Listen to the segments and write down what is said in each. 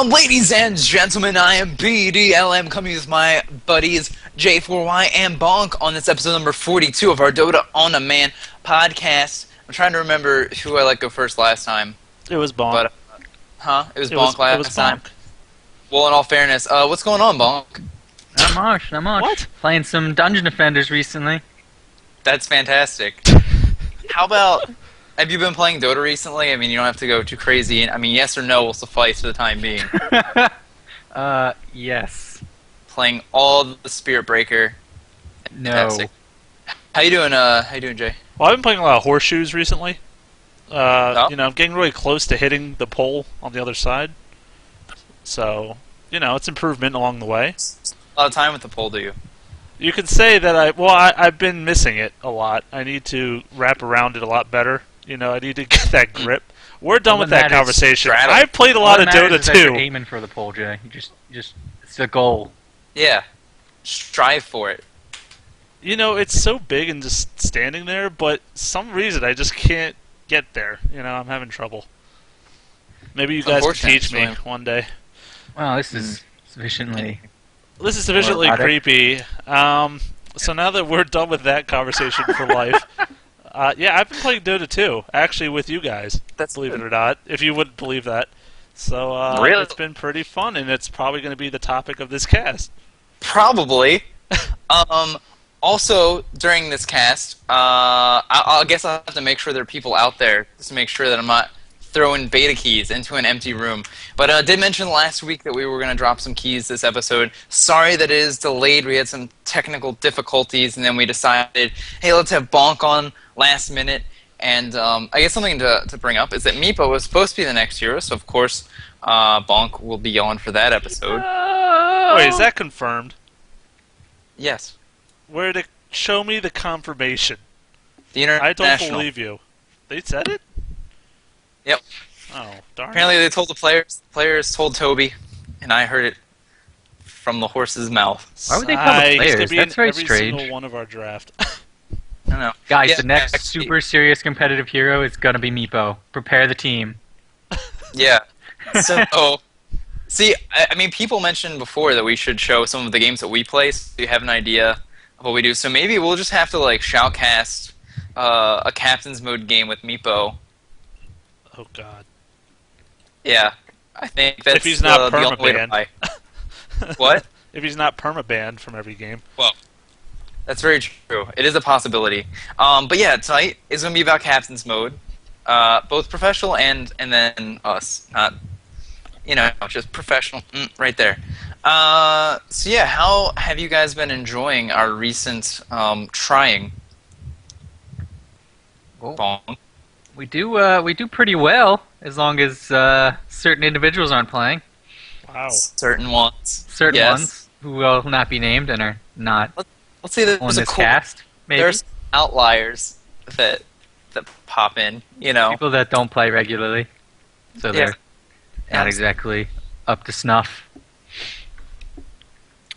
Ladies and gentlemen, I am BDLM coming with my buddies J4Y and Bonk on this episode number 42 of our Dota on a Man podcast. I'm trying to remember who I let go first last time. It was Bonk. But, It was Bonk last time? Well, in all fairness, what's going on, Bonk? Not much. What? Playing some Dungeon Defenders recently. That's fantastic. How about... Have you been playing Dota recently? I mean, you don't have to go too crazy. I mean, yes or no will suffice for the time being. Yes. Playing all the Spirit Breaker. No. Fantastic. How you doing, Jay? Well, I've been playing a lot of horseshoes recently. Oh? I'm getting really close to hitting the pole on the other side. So, it's improvement along the way. A lot of time with the pole, do you? You could say that I've been missing it a lot. I need to wrap around it a lot better. I need to get that grip. We're done with that conversation. I've played a lot of Dota too. You're aiming for the pole, Jay. Just it's the goal. Yeah. Strive for it. It's so big and just standing there, but some reason I just can't get there. I'm having trouble. Maybe you guys can teach me one day. Well, this is sufficiently... This is sufficiently creepy. So now that we're done with that conversation for life... yeah, I've been playing Dota 2, actually, with you guys, believe it or not, if you wouldn't believe that. So, really? It's been pretty fun, and it's probably going to be the topic of this cast. Probably. Also, during this cast, I guess I'll have to make sure there are people out there, just to make sure that I'm not throwing beta keys into an empty room. But I did mention last week that we were going to drop some keys this episode. Sorry that it is delayed. We had some technical difficulties, and then we decided, hey, let's have Bonk on last minute. And I guess something to bring up is that Meepo was supposed to be the next hero, so of course Bonk will be on for that episode. Wait, is that confirmed? Yes. Show me the confirmation. The international. I don't believe you. They said it? Yep. Oh, darn. Apparently they told the players. The players told Toby, and I heard it from the horse's mouth. Why would they tell the players? That's very strange. Every single one of our draft. I don't know. Guys, the next super serious competitive hero is gonna be Meepo. Prepare the team. Yeah. So, see, I mean, people mentioned before that we should show some of the games that we play, so you have an idea of what we do. So maybe we'll just have to shoutcast a captain's mode game with Meepo. Oh God. Yeah, I think that's if he's not the only way to play. What? If he's not permabanned from every game. Well, that's very true. It is a possibility. But yeah, tonight is going to be about captain's mode, both professional and then us, not just professional. Right there. So yeah, how have you guys been enjoying our recent trying? Bonk. We do pretty well as long as certain individuals aren't playing. Wow. Certain ones. Certain ones who will not be named and are not let's say on this cast. Maybe. There's outliers that pop in. People that don't play regularly, so they're not exactly up to snuff.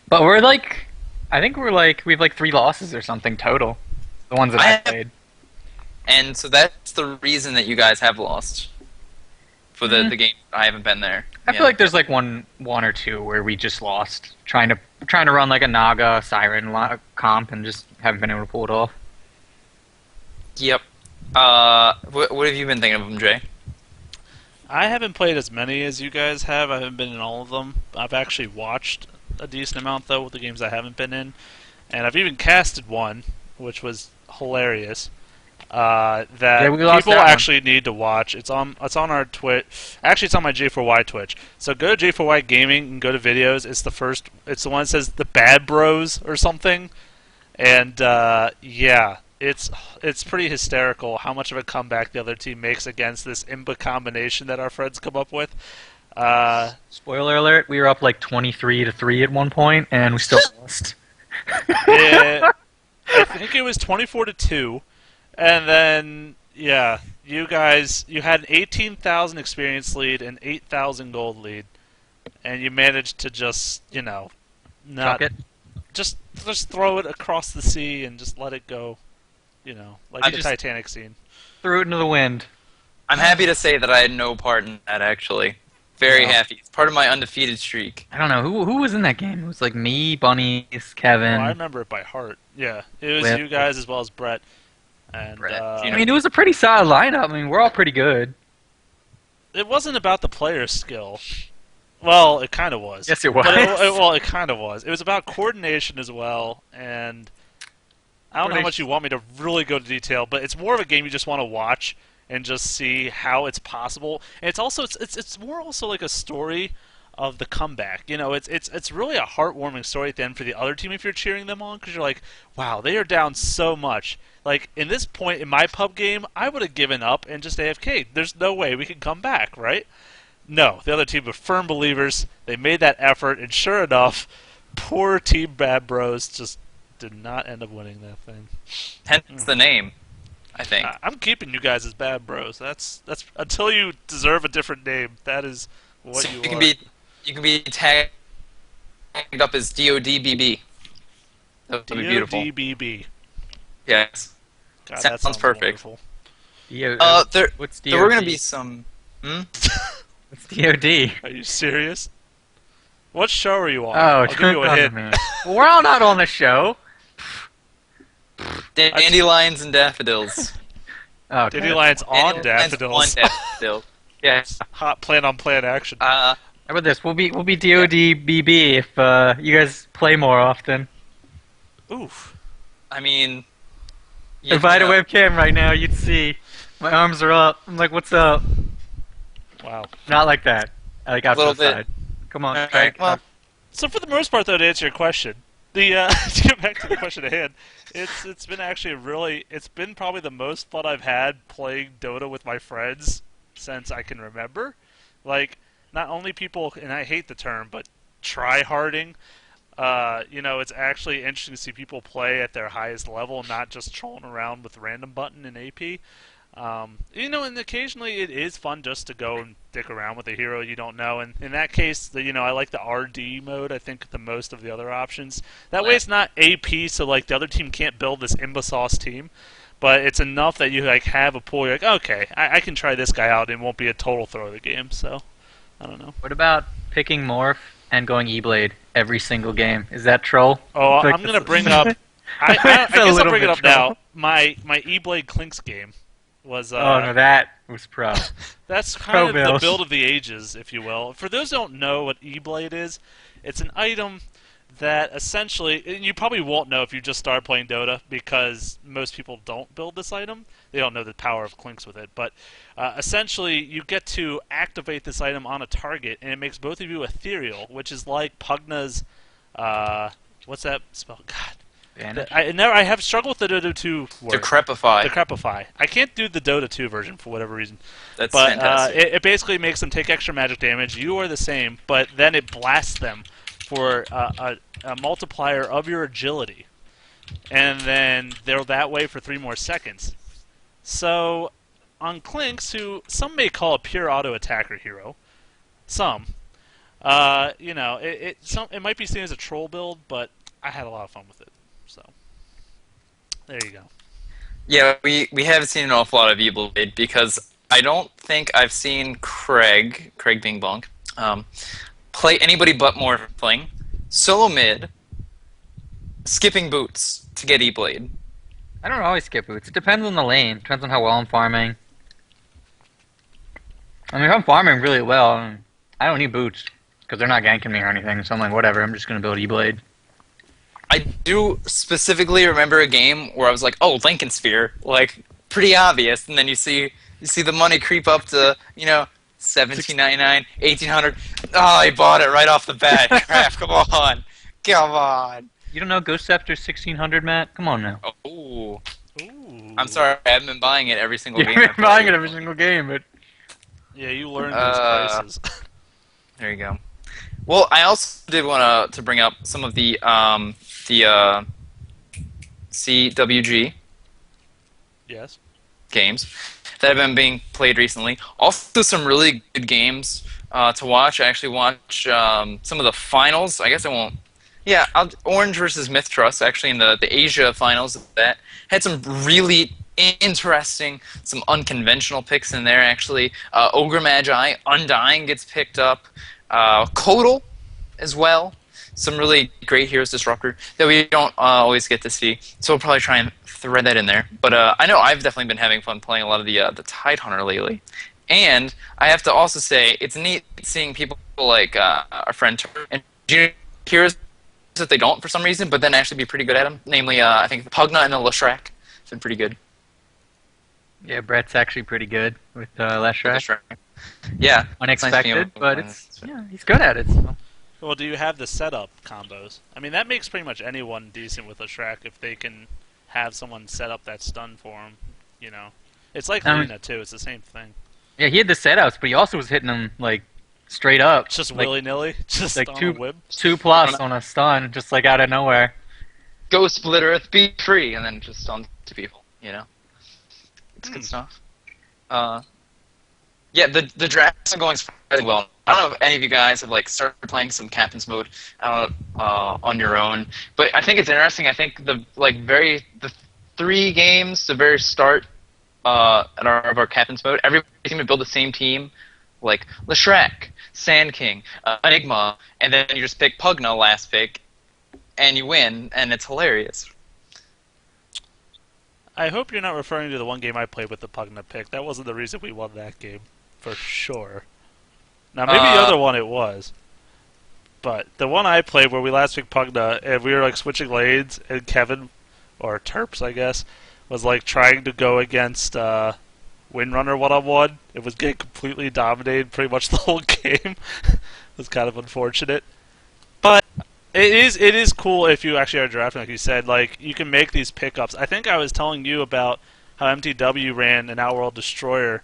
But I think we have 3 losses or something total. The ones that I played. And so that's the reason that you guys have lost for the game. I haven't been there. I feel like there's one or two where we just lost trying to run a Naga Siren comp and just haven't been able to pull it off. Yep. What have you been thinking of them, Jay? I haven't played as many as you guys have. I haven't been in all of them. I've actually watched a decent amount though with the games I haven't been in, and I've even casted one, which was hilarious. That people actually need to watch. It's on our Twitch. Actually, it's on my J4Y Twitch. So go to J4Y Gaming and go to videos. It's the one that says the Bad Bros or something. And yeah, it's pretty hysterical how much of a comeback the other team makes against this Imba combination that our friends come up with. Spoiler alert: we were up 23-3 at one point, and we still lost. I think it was 24-2. And then, yeah, you had an 18,000 experience lead and 8,000 gold lead, and you managed to just, not chuck it. Just throw it across the sea and just let it go, like the Titanic scene. Threw it into the wind. I'm happy to say that I had no part in that, actually. Very Yeah. happy. It's part of my undefeated streak. I don't know who was in that game. It was like me, Bunnies, Oh, I Kevin, remember it by heart. Yeah, it was Whip. you guys as well as Brett. And Brett, I mean, it was a pretty solid lineup. I mean, we're all pretty good. it wasn't about the player's skill. Well, it kind of was. Yes, it was. But well, it kind of was. It was about coordination as well, and I don't know how much you want me to really go into detail, but it's more of a game you just want to watch and just see how it's possible. And it's also it's more also like a story of the comeback. You know, it's really a heartwarming story at the end for the other team if you're cheering them on, because you're like, wow, they are down so much. Like in this point in my pub game, I would have given up and just AFK. There's no way we can come back, right? No, the other team were firm believers. They made that effort, and sure enough, poor Team Bad Bros just did not end up winning that thing. Hence the name, I think. I'm keeping you guys as Bad Bros. That's until you deserve a different name. That is what So you you are. can be tagged up as DoDBB. That would be beautiful. DODBB. Yes. God, Sounds that sounds perfect. wonderful. What's DOD? There were gonna be some. What's DOD? Are you serious? What show are you on? Oh, I'll give you a hint. man. Well, we're all not on the show. Dandelions and daffodils. Oh, Dandelions on Dandelions daffodils. On daffodil. Yes. Hot plan on plan action. How about this? We'll be DODBB if you guys play more often. Oof. I mean. If I had a webcam right now, you'd see my arms are up. I'm like, what's up? Wow. Not like that. Like out to Little the bit. side. Come on. All right, well, So for the most part, though, to answer your question, the to get back to the question at hand, it's been actually it's been probably the most fun I've had playing Dota with my friends since I can remember. Like, not only people, and I hate the term, but try-harding. You know, it's actually interesting to see people play at their highest level, not just trolling around with random button and AP. You know, and occasionally it is fun just to go and dick around with a hero you don't know. And in that case, I like the RD mode, I think, the most of the other options. That way it's not AP, so like the other team can't build this imbecile team. But it's enough that you like have a pool, you're like, okay, I can try this guy out and it won't be a total throw of the game. So, I don't know. What about picking Morph and going E-Blade every single game? Is that troll? Oh, Like I'm going to bring up... I It's a guess I'll little bring it bit up troll. now. My E-Blade Clinks game was... Oh no, that was pro. That's kind of the build. build of the ages, if you will. For those who don't know what E-Blade is, it's an item that essentially, and you probably won't know if you just start playing Dota, because most people don't build this item. They don't know the power of Clinks with it. But essentially, you get to activate this item on a target, and it makes both of you ethereal, which is like Pugna's... what's that spell? God. Vanish? I have struggled with the Dota 2 word. Decrepify. Decrepify. I can't do the Dota 2 version for whatever reason. That's But fantastic. it basically makes them take extra magic damage. You are the same, but then it blasts them for a multiplier of your agility. And then they're that way for 3 more seconds. So, on Clinks, who some may call a pure auto-attacker hero, some, it might be seen as a troll build, but I had a lot of fun with it. So, there you go. Yeah, we haven't seen an awful lot of E-Blade because I don't think I've seen Craig being Bunk, play anybody but Morphling, solo mid, skipping boots to get E-Blade. I don't always skip boots. It depends on the lane. Depends on how well I'm farming. I mean, if I'm farming really well, I don't need boots because they're not ganking me or anything. So I'm like, whatever. I'm just gonna build E-Blade. I do specifically remember a game where I was like, "Oh, Lincoln Sphere," like pretty obvious, and then you see the money creep up to $17.99, $1,800. Oh, I bought it right off the bat. Crap! Come on. You don't know Ghost Scepter 1600, Matt? Come on now. Oh, Ooh. I'm sorry, I haven't been buying it every single You've game. been buying it every single game, but Yeah, you learned those prices. There you go. Well, I also did want to bring up some of the CWG Yes. games that have been being played recently. Also, some really good games to watch. I actually watched some of the finals. I guess I won't. Yeah, Orange versus Myth Trust, actually, in the Asia finals of that. Had some really interesting, some unconventional picks in there, actually. Ogre Magi, Undying gets picked up. Kodal as well. Some really great Heroes Disruptor that we don't always get to see. So we'll probably try and thread that in there. But I know I've definitely been having fun playing a lot of the Tidehunter lately. And I have to also say, it's neat seeing people like our friend Tur and heroes that they don't for some reason, but then actually be pretty good at them. Namely, I think the Pugna and the Leshrac. It's been pretty good. Yeah, Brett's actually pretty good with Leshrac. Yeah. Unexpected, but he's good at it. So. Well, do you have the setup combos? I mean, that makes pretty much anyone decent with Leshrac if they can have someone set up that stun for them. You know, it's like Lena too. It's the same thing. Yeah, he had the setups, but he also was hitting them like straight up, just like, willy-nilly, just like on a whim. 2+ on a stun, just like out of nowhere. Go split Earth, be free, and then just stun to people. You know, it's good stuff. Yeah, the drafts are going fairly well. I don't know if any of you guys have like started playing some Captain's Mode on your own, but I think it's interesting. I think the 3 games, the very start of our Captain's Mode, everybody seemed to build the same team, like Leshrac, Sand King, Enigma, and then you just pick Pugna last pick, and you win, and it's hilarious. I hope you're not referring to the one game I played with the Pugna pick. That wasn't the reason we won that game, for sure. Now, maybe the other one it was. But the one I played where we last picked Pugna, and we were like switching lanes, and Kevin, or Terps, I guess, was like trying to go against Windrunner one-on-one. It was getting completely dominated pretty much the whole game. It was kind of unfortunate. But it is cool if you actually are drafting, like you said. Like, you can make these pickups. I think I was telling you about how MTW ran an Outworld Destroyer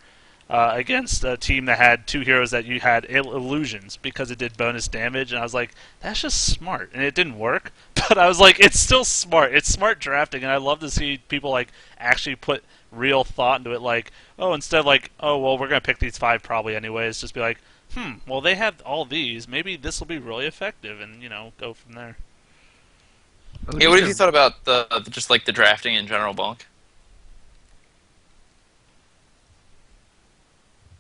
against a team that had 2 heroes that you had illusions because it did bonus damage, and I was like, that's just smart, and it didn't work. But I was like, it's still smart. It's smart drafting, and I love to see people like actually put real thought into it. Like, oh, instead of like, oh, well, we're gonna pick these 5 probably anyways. Just be like, well, they have all these. Maybe this will be really effective, and go from there. Yeah, what have you thought about just like the drafting in general, Bonk?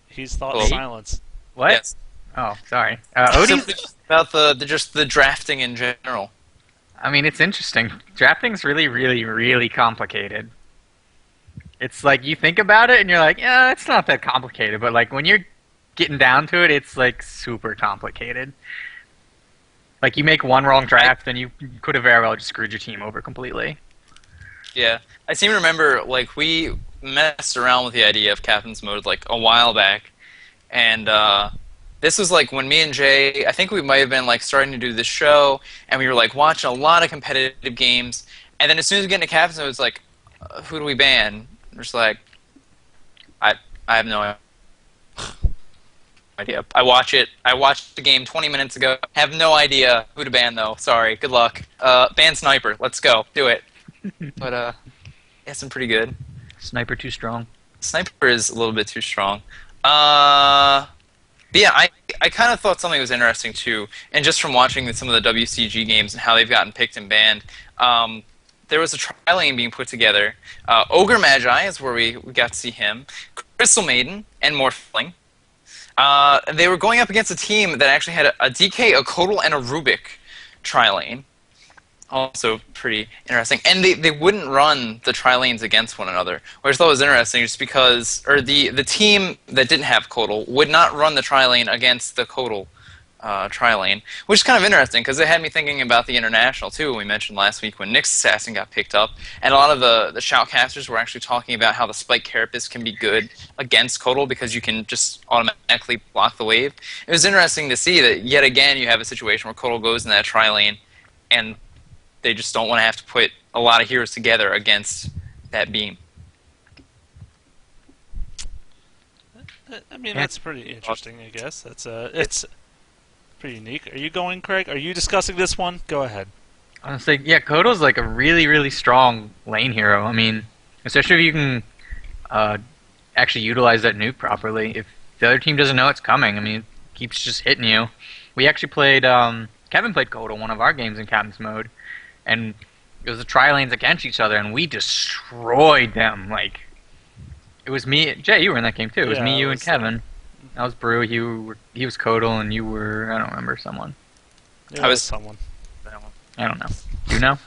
He's thought in silence. What? Yes. Oh, sorry. Odie's about the drafting in general. I mean, it's interesting. Drafting's really, really, really complicated. It's like you think about it and you're like, yeah, it's not that complicated. But like when you're getting down to it, it's like super complicated. Like you make one wrong draft and you could have very well just screwed your team over completely. Yeah, I seem to remember like we messed around with the idea of Captain's Mode like a while back, and this was like when me and Jay, I think we might have been like starting to do this show, and we were like watching a lot of competitive games, and then as soon as we get into Captain's Mode, it's like, who do we ban? We're just like, I have no idea. I watch it. I watched the game 20 minutes ago. Have no idea who to ban though. Sorry. Good luck. Ban Sniper. Let's go. Do it. But yeah, some pretty good. Sniper too strong. Sniper is a little bit too strong. But yeah, I kind of thought something was interesting too, and just from watching some of the WCG games and how they've gotten picked and banned, there was a tri lane being put together. Ogre Magi is where we got to see him. Crystal Maiden and Morphling. They were going up against a team that actually had a DK, a Kodal, and a Rubik tri lane. Also pretty interesting. And they wouldn't run the tri-lanes against one another, which I thought was interesting just because, or the team that didn't have Kodal would not run the tri-lane against the Kodal tri-lane, which is kind of interesting because it had me thinking about the International too, we mentioned last week when Nyx Assassin got picked up, and a lot of the shoutcasters were actually talking about how the Spike Carapace can be good against Kodal because you can just automatically block the wave. It was interesting to see that yet again you have a situation where Kodal goes in that tri-lane and they just don't want to have to put a lot of heroes together against that beam. I mean, that's pretty interesting, I guess. That's it's pretty unique. Are you going, Craig? Are you discussing this one? Go ahead. Honestly, yeah, Kodal's like a really, really strong lane hero. I mean, especially if you can actually utilize that nuke properly. If the other team doesn't know it's coming, I mean, it keeps just hitting you. We actually played, Kevin played Kodal one of our games in Captain's Mode. And It was the tri-lanes against each other, and we destroyed them. Like, it was me, Jay. You were in that game too. It was Yeah, me, it you, and was, Kevin. That was Brew. He was Kodal, and you were, I don't remember, someone. yeah, I it was someone. I don't know. Do you know?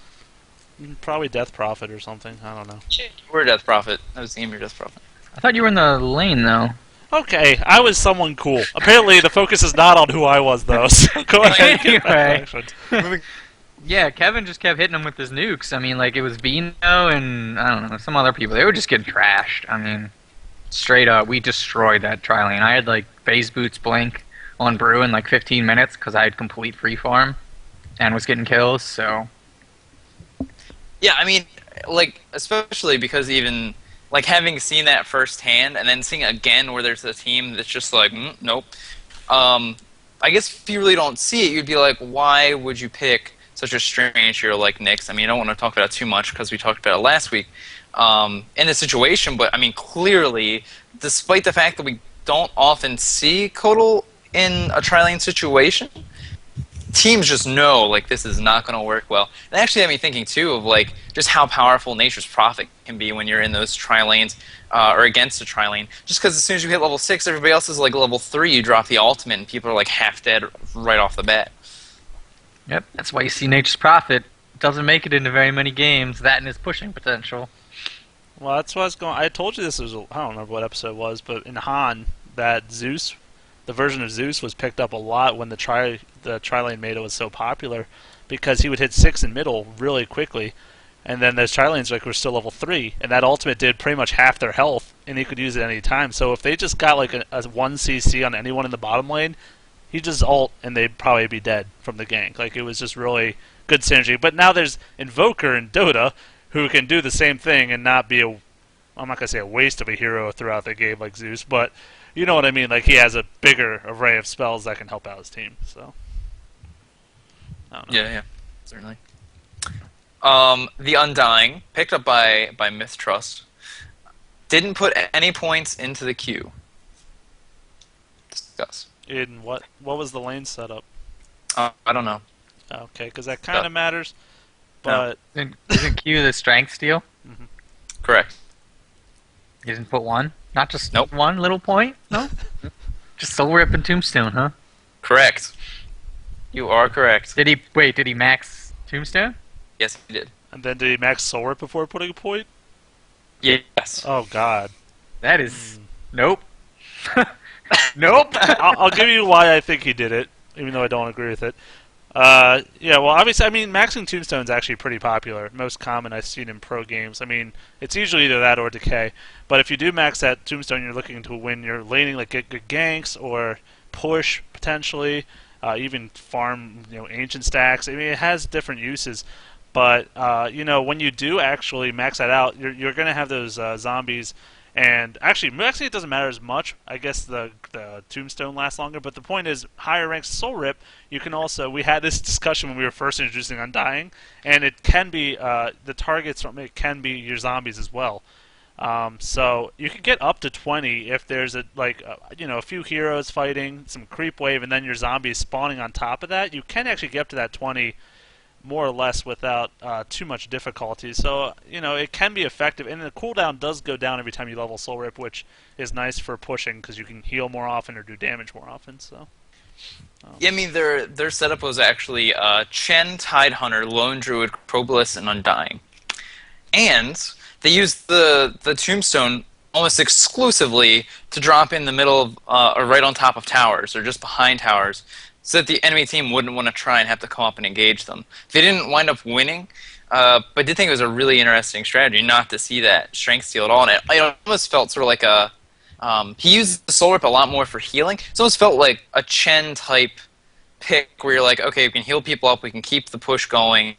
Probably Death Prophet or something. I don't know. We're Death Prophet. I was Game your Death Prophet. I thought you were in the lane though. Okay, I was someone cool. Apparently, the focus is not on who I was, though. So go ahead. And get that Anyway. Yeah, Kevin just kept hitting him with his nukes. I mean, like, it was Bino and, I don't know, some other people. They were just getting trashed. I mean, straight up, we destroyed that tri-lane. I had, like, phase boots blink on Brew in, like, 15 minutes because I had complete free farm and was getting kills, so... Yeah, I mean, like, especially because even, like, having seen that firsthand and then seeing it again where there's a team that's just like, nope. I guess if you really don't see it, you'd be like, why would you pick such a strange hero like Nyx? I mean, I don't want to talk about it too much because we talked about it last week in the situation, but, I mean, clearly, despite the fact that we don't often see Kodal in a tri-lane situation, teams just know, like, this is not going to work well. And actually had me thinking, too, of, like, just how powerful Nature's Prophet can be when you're in those tri-lanes or against a tri-lane. Just because as soon as you hit level 6, everybody else is, like, level 3, you drop the ultimate, and people are, like, half dead right off the bat. Yep, that's why you see Nature's Prophet doesn't make it into very many games, that and his pushing potential. Well, that's what I was going. I told you this was. I don't remember what episode it was, but in Han, that Zeus, the version of Zeus, was picked up a lot when the tri-lane meta was so popular, because he would hit 6 in middle really quickly, and then those tri-lanes were still level 3, and that ultimate did pretty much half their health, and he could use it any time. So if they just got like a 1 CC on anyone in the bottom lane, he'd just ult, and they'd probably be dead from the gank. Like, it was just really good synergy. But now there's Invoker in Dota, who can do the same thing and not be I'm not going to say a waste of a hero throughout the game like Zeus, but you know what I mean. Like, he has a bigger array of spells that can help out his team. So, I don't know. Yeah, certainly. The Undying, picked up by Mythtrust, didn't put any points into the queue. Discuss. In what was the lane setup? I don't know. Okay, because that kind of matters. But Isn't Q the strength steal? Correct. He didn't put one? Not just Nope. one little point? No? Just Soul Rip and Tombstone, huh? Correct. You are correct. Did he max Tombstone? Yes, he did. and then did he max Soul Rip before putting a point? Yes. Oh God. That is... Nope. Nope! I'll give you why I think he did it, even though I don't agree with it. Yeah, well, obviously, I mean, maxing Tombstone is actually pretty popular. Most common I've seen in pro games. I mean, it's usually either that or Decay. But if you do max that Tombstone, you're looking to win your laning, like get good ganks or push potentially, even farm, ancient stacks. I mean, it has different uses. But when you do actually max that out, you're going to have those zombies. And actually, maxing it doesn't matter as much. I guess the Tombstone lasts longer. But the point is, higher ranks Soul Rip, you can also... We had this discussion when we were first introducing Undying. And it can be... the targets from it can be your zombies as well. So you can get up to 20 if there's a few heroes fighting, some creep wave, and then your zombies spawning on top of that. You can actually get up to that 20 more or less without too much difficulty. So, it can be effective. And the cooldown does go down every time you level Soul Rip, which is nice for pushing because you can heal more often or do damage more often. So. Yeah, I mean, their setup was actually Chen, Tidehunter, Lone Druid, Probliss, and Undying. And they used the Tombstone almost exclusively to drop in the middle of, or right on top of towers, or just behind towers, so that the enemy team wouldn't want to try and have to come up and engage them. They didn't wind up winning, but I did think it was a really interesting strategy not to see that strength steal at all. And it almost felt sort of like a... he used the Soul Rip a lot more for healing. It almost felt like a Chen-type pick where you're like, okay, we can heal people up, we can keep the push going.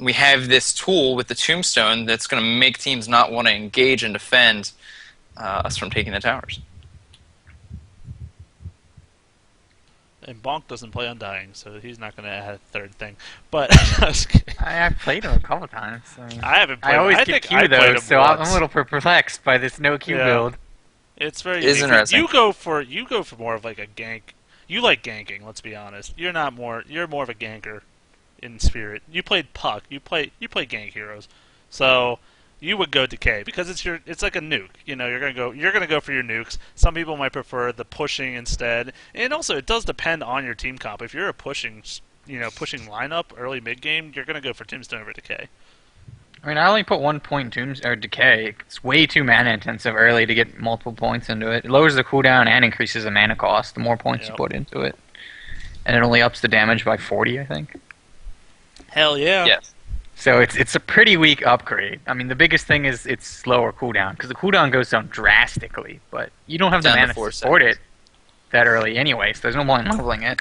We have this tool with the Tombstone that's going to make teams not want to engage and defend us from taking the towers. And Bonk doesn't play Undying, so he's not going to add a third thing. But I've played him a couple times. I haven't played I always him. get I Q played though, him so once. I'm a little perplexed by this no Q build. It's very It is unique. interesting. You go for more of like a gank. You like ganking, let's be honest. You're more of a ganker in spirit. You played Puck. You play Gank Heroes, so you would go Decay because it's like a nuke. You're gonna go for your nukes. Some people might prefer the pushing instead, and also it does depend on your team comp. If you're a pushing lineup early mid game, you're gonna go for Tombstone over Decay. I mean, I only put 1 point or Decay. It's way too mana intensive early to get multiple points into it. It lowers the cooldown and increases the mana cost the more points you put into it. And it only ups the damage by 40, I think. Hell yeah. Yes. So it's a pretty weak upgrade. I mean, the biggest thing is its slower cooldown, because the cooldown goes down drastically, but you don't have the Down to mana to 4 support seconds. it that early anyway, so there's no point in leveling it.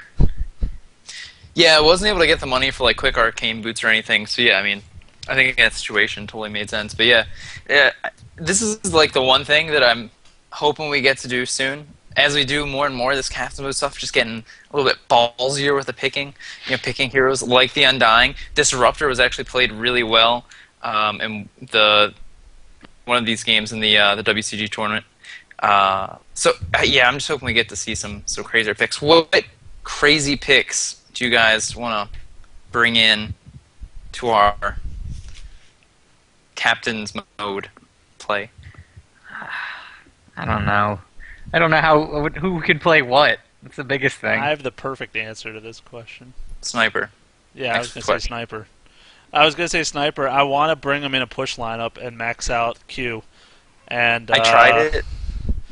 Yeah, I wasn't able to get the money for like quick arcane boots or anything. So yeah, I mean, I think that situation totally made sense. But yeah, this is like the one thing that I'm hoping we get to do soon. As we do more and more of this custom mode stuff, just getting a little bit ballsier with the picking. Picking heroes like the Undying. Disruptor was actually played really well in one of these games in the WCG tournament. Yeah, I'm just hoping we get to see some crazier picks. What crazy picks do you guys want to bring in to our captain's mode play? I don't know. I don't know who can play what. That's the biggest thing. I have the perfect answer to this question. Sniper. Yeah, I was Next going to say question. Sniper. I want to bring him in a push lineup and max out Q. And I tried it.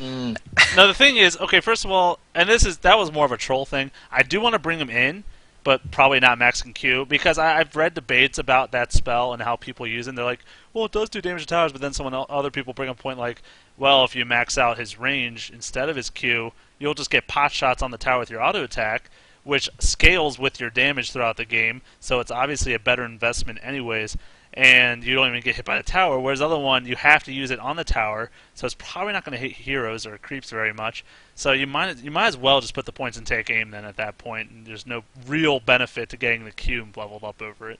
Mm. No, the thing is, okay, first of all, and that was more of a troll thing. I do want to bring him in, but probably not maxing Q, because I've read debates about that spell and how people use it. And they're like, well, it does do damage to towers, but then other people bring up a point like, well, if you max out his range instead of his Q, you'll just get pot shots on the tower with your auto attack, which scales with your damage throughout the game, so it's obviously a better investment anyways, and you don't even get hit by the tower, whereas the other one, you have to use it on the tower, so it's probably not going to hit heroes or creeps very much, so you might as well just put the points and take aim then at that point, and there's no real benefit to getting the Q leveled up over it.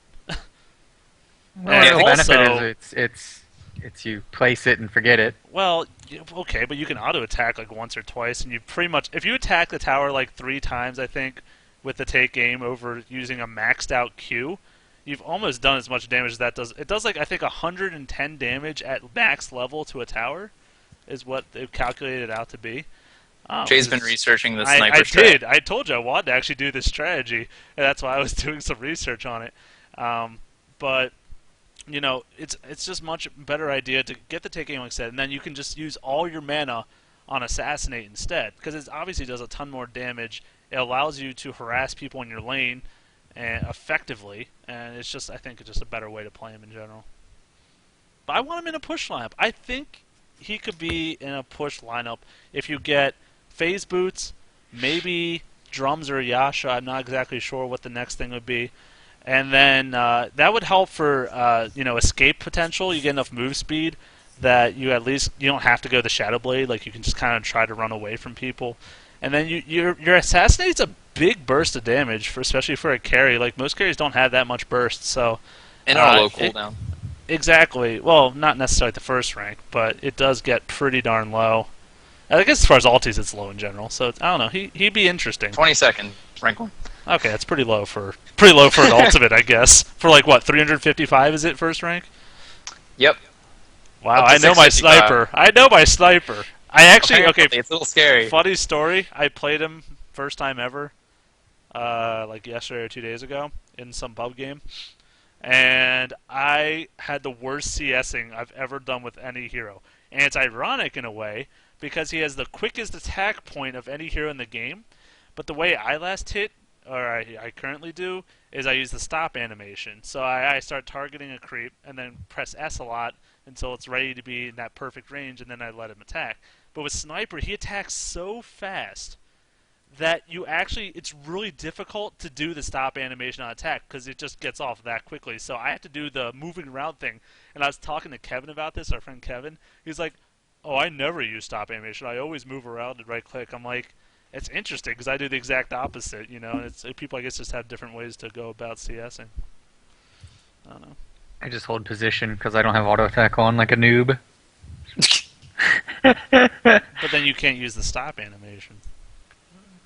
Well, the also, benefit is it's you place it and forget it. well, okay, but you can auto attack like once or twice, and you pretty much, if you attack the tower like 3 times, I think, with the take aim over using a maxed out Q, you've almost done as much damage as that does. It does like I think 110 damage at max level to a tower, is what they've calculated it out to be. Jay's been researching the I sniper did. I told you I wanted to actually do this strategy, and that's why I was doing some research on it. But it's just much better idea to get the take aim like I said, and then you can just use all your mana on assassinate instead, because it obviously does a ton more damage. It allows you to harass people in your lane effectively, and it's just, I think, it's just a better way to play him in general. But I want him in a push lineup. I think he could be in a push lineup if you get phase boots, maybe drums or Yasha. I'm not exactly sure what the next thing would be. And then that would help for escape potential. You get enough move speed that you don't have to go the Shadow Blade. Like you can just kind of try to run away from people. And then your assassinate's a big burst of damage, especially for a carry. Like most carries don't have that much burst, so and on a low cooldown. Exactly. Well, not necessarily the first rank, but it does get pretty darn low. I guess as far as alties, it's low in general. So I don't know. He'd be interesting. 22nd rank 1. Okay, that's pretty low for an ultimate, I guess. For like what, 355 is it first rank? Yep. Wow, Up to I know my 655. sniper. I actually Apparently, it's a little scary. Funny story. I played him first time ever, like yesterday or 2 days ago in some pub game, and I had the worst CSing I've ever done with any hero. And it's ironic in a way because he has the quickest attack point of any hero in the game. But the way I last hit, or I currently do, is I use the stop animation. So I start targeting a creep and then press S a lot until it's ready to be in that perfect range, and then I let him attack. But with Sniper, he attacks so fast that it's really difficult to do the stop animation on attack because it just gets off that quickly. So I have to do the moving around thing. And I was talking to Kevin about this, our friend Kevin. He's like, oh, I never use stop animation. I always move around and right click. I'm like, it's interesting because I do the exact opposite, and people, I guess, just have different ways to go about CSing. I don't know. I just hold position because I don't have auto attack on like a noob. But then you can't use the stop animation.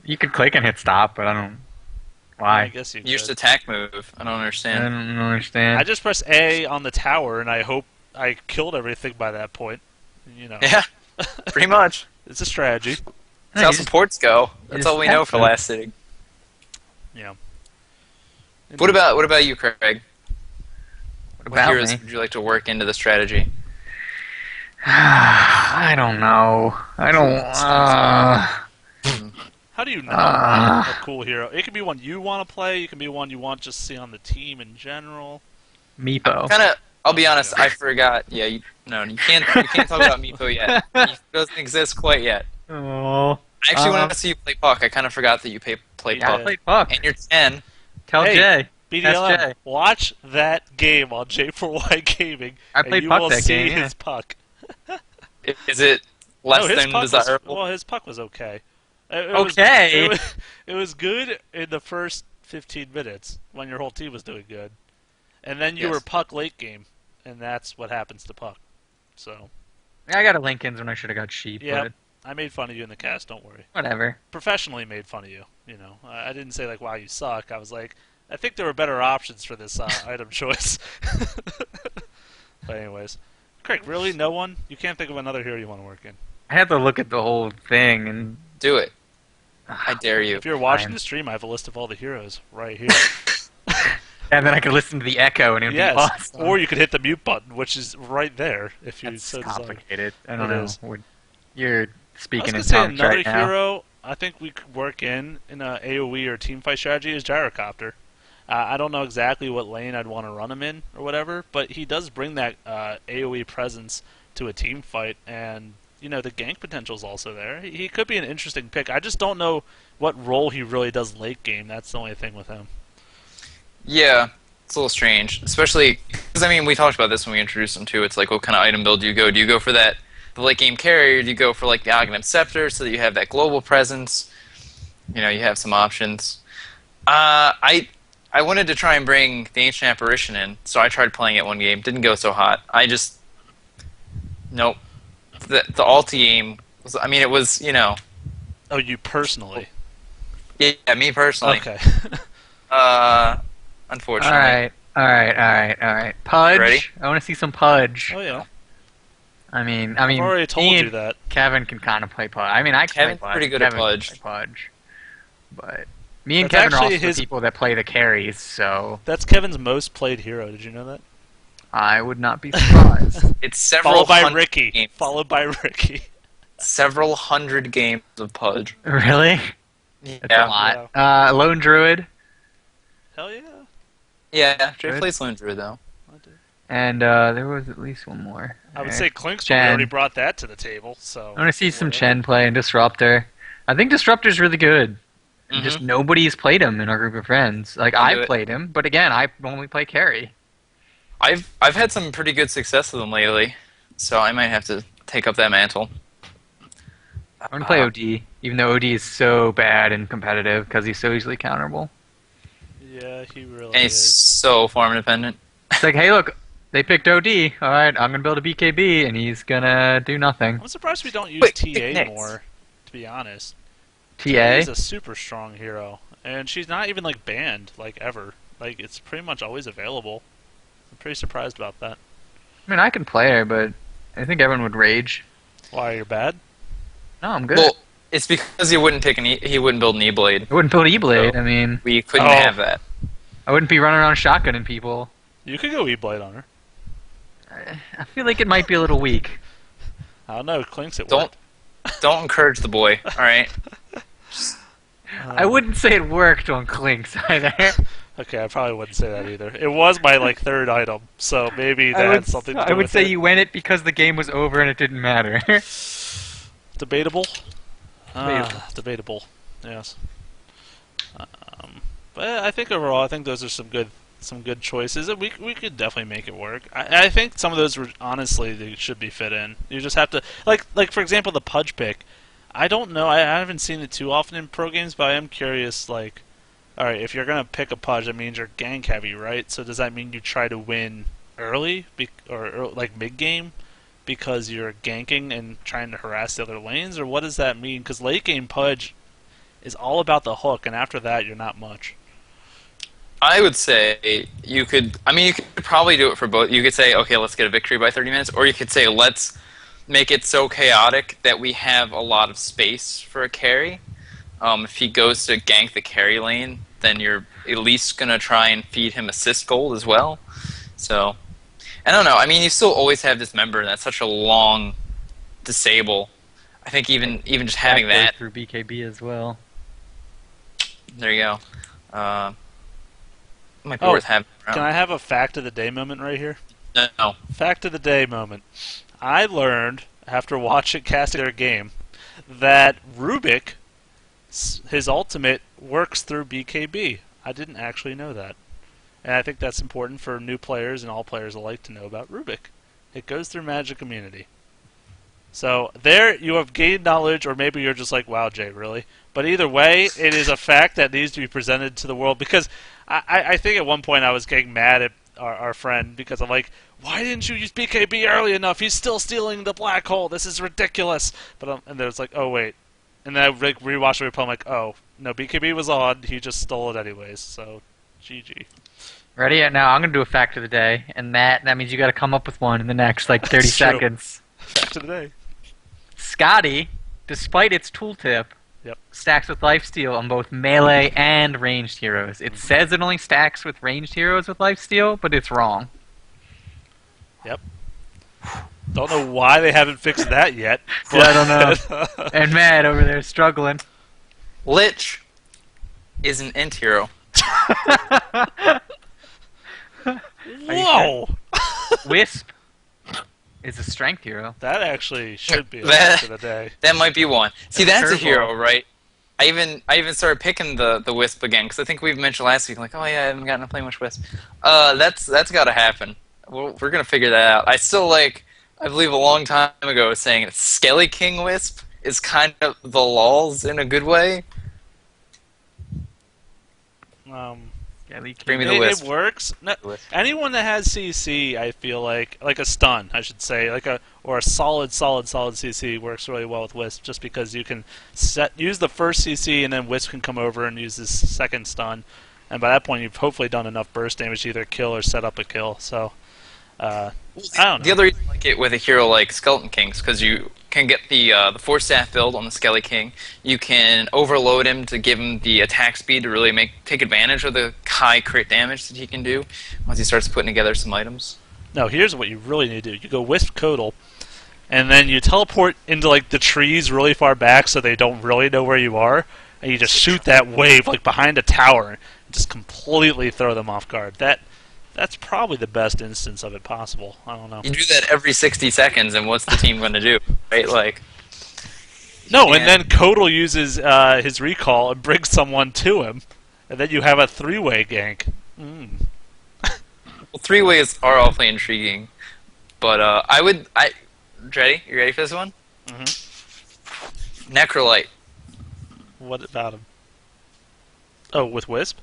You could click and hit stop, but I don't. I Why? guess you Used could. attack move. I don't I understand. don't understand. I just press A on the tower, and I hope I killed everything by that point. You know, Yeah, pretty much. it's a strategy. That's No, how you just, supports go. you That's just all we know for attack last sitting. Yeah. What about you, Craig? What What about heroes me? would you like to work into the strategy? I don't know. I don't. How do you know Uh, a cool hero? It can be one you want to play. It can be one you want just to see on the team in general. Meepo. Kind of. I'll be honest. Yeah. I forgot. Yeah, no, you can't. You can't talk about Meepo yet. He doesn't exist quite yet. Oh. I actually want to see you play Puck. I kind of forgot that you play He Yeah, I Puck. did. played Puck. And you're 10. Tell Hey, Jay. BDLM, Jay. watch that game on J4Y Gaming, I and played you Puck will that see game, yeah. his puck. Is it less No, his than puck desirable? well, his puck was okay. Okay. It was good in the first 15 minutes when your whole team was doing good, and then you Yes. were puck late game, and that's what happens to puck. So I got a Lincolns when I should have got sheep, yeah, but I made fun of you in the cast. Don't worry. whatever. Professionally made fun of you. You know, I didn't say like, "Wow, you suck." I was like, I think there were better options for this item choice. But anyways, Craig, really, no one? You can't think of another hero you want to work in? I had to look at the whole thing, and Do it. I dare you. If you're watching Fine. the stream, I have a list of all the heroes right here. and then I could listen to the echo, and it'd Yes, be awesome. or you could hit the mute button, which is right there if you That's so desire. complicated. I don't It know. is. You're I was speaking gonna in say tongues another right now. hero I think we could work in a AOE or team fight strategy is Gyrocopter. I don't know exactly what lane I'd want to run him in or whatever, but he does bring that AOE presence to a team fight, and you know the gank potential is also there. He could be an interesting pick. I just don't know what role he really does late game. That's the only thing with him. Yeah, it's a little strange, especially because I mean we talked about this when we introduced him too. It's like what kind of item build do you go? Do you go for the late game carry, or do you go for like the Aghanim Scepter so that you have that global presence? You know, you have some options. I wanted to try and bring the Ancient Apparition in, so I tried playing it one game. Didn't go so hot. Nope. The ulti aim was. I mean, it was Oh, you personally? Yeah, me personally. Okay. Unfortunately. All right. Pudge. ready? I want to see some Pudge. Oh yeah. I mean, I've already told me you and that. Kevin can kind of play Pudge. I mean, I can Kevin's play Pudge. pretty good at Kevin can Pudge. play Pudge. But me and That's Kevin are actually also his- the people that play the carries, so That's Kevin's most played hero. Did you know that? I would not be surprised. It's several Followed by hundred Ricky. games. Followed by Ricky. Several hundred games of Pudge. Really? That's a lot. Lone Druid. Hell yeah. Yeah, Jay Good. plays Lone Druid though. I do. And there was at least one more. I would There. say Clinks Chen. already brought that to the table. So I want to see some whatever. Chen play and Disruptor. I think Disruptor's really good. And Mhm. just nobody's played him in our group of friends. Like I'll do I it. played him, but again, I only play carry. I've had some pretty good success with them lately, so I might have to take up that mantle. I'm gonna play OD, even though OD is so bad and competitive because he's so easily counterable. Yeah, he really And he's is. so farm dependent. It's like, hey, look, they picked OD. All right, I'm gonna build a BKB, and he's gonna do nothing. I'm surprised we don't use Wait, TA next. more. To be honest, TA. She's a super strong hero, and she's not even like banned like ever. Like it's pretty much always available. I'm pretty surprised about that. I mean, I can play her, but I think everyone would rage. Why you're bad? No, I'm good. Well, it's because he wouldn't pick he wouldn't build an E-Blade. I wouldn't build E-Blade. So- I mean, We couldn't Oh. have that. I wouldn't be running around shotgunning people. You could go E-Blade on her. I feel like it might be a little weak. I don't know. Clinks it Don't don't encourage the boy. All right. I wouldn't say it worked on Clinks either. Okay, I probably wouldn't say that either. It was my like third item, so maybe that had something to do I would with say it. you went it because the game was over and it didn't matter. Debatable. Debatable. Debatable. Yes. But I think overall, I think those are some good choices. We could definitely make it work. I think some of those were honestly they should be fit in. You just have to like for example the Pudge pick. I don't know. I haven't seen it too often in pro games, but I am curious. Like, all right, if you're gonna pick a Pudge, that means you're gank heavy, right? So does that mean you try to win early or like mid game? Because you're ganking and trying to harass the other lanes, or what does that mean? Because late game Pudge is all about the hook, and after that, you're not much. I would say you could. I mean, you could probably do it for both. You could say, okay, let's get a victory by 30 minutes, or you could say, let's make it so chaotic that we have a lot of space for a carry. If he goes to gank the carry lane, then you're at least gonna try and feed him assist gold as well. So I don't know. I mean, you still always have this member, and that's such a long disable. I think even just having That that. goes through BKB as well. There you go. Might be Oh, worth having around. Can I have a fact of the day moment right here? No. Fact of the day moment. I learned after watching casting their game that Rubik, his ultimate works through BKB. I didn't actually know that. And I think that's important for new players and all players alike to know about Rubik. It goes through Magic Community. So there you have gained knowledge, or maybe you're just like, wow, Jay, really? But either way, it is a fact that needs to be presented to the world, because I think at one point I was getting mad at our friend because I'm like, why didn't you use BKB early enough? He's still stealing the black hole. This is ridiculous. And then it's like, oh, wait. And then I rewatched the replay. I'm like, oh, no, BKB was on. He just stole it anyways. So, GG. Ready? Now I'm gonna do a fact of the day, and that means you got to come up with one in the next like 30 That's true. seconds. Fact of the day. Scotty, despite its tooltip, Yep. stacks with lifesteal on both melee and ranged heroes. It says it only stacks with ranged heroes with lifesteal, but it's wrong. Yep. Don't know why they haven't fixed that yet. Yeah, I don't know. And Matt over there struggling. Lich is an int hero. Whoa! Wisp is a strength hero. That actually should be a That- fact of the day. That might be one. See, That's that's a curveball. hero, right? I even started picking the Wisp again because I think we've mentioned last week, like, oh yeah, I haven't gotten to play much Wisp. That's got to happen. We're gonna figure that out. I still like. I believe a long time ago was saying that Skelly King Wisp is kind of the lulz in a good way. Bring me the Wisp. It works. No, Wisp. anyone that has CC, I feel like a stun, I should say, or a solid CC works really well with Wisp, just because you can use the first CC and then Wisp can come over and use this second stun, and by that point you've hopefully done enough burst damage to either kill or set up a kill. So I don't know. The other reason I like it with a hero like Skeleton Kings, because you can get the Force Staff build on the Skelly King. You can overload him to give him the attack speed to really take advantage of the high crit damage that he can do once he starts putting together some items. No, here's what you really need to do. You go Wisp Codal, and then you teleport into like the trees really far back so they don't really know where you are, and you just shoot that wave like behind a tower and just completely throw them off guard. That's probably the best instance of it possible. I don't know. You do that every 60 seconds, and what's the team going to do? Right? Like, No, Yeah. and then Codal uses his recall and brings someone to him, and then you have a three-way gank. well, three ways are awfully intriguing, but ready? You ready for this one? Mm-hmm. Necrolite. What about him? Oh, with Wisp?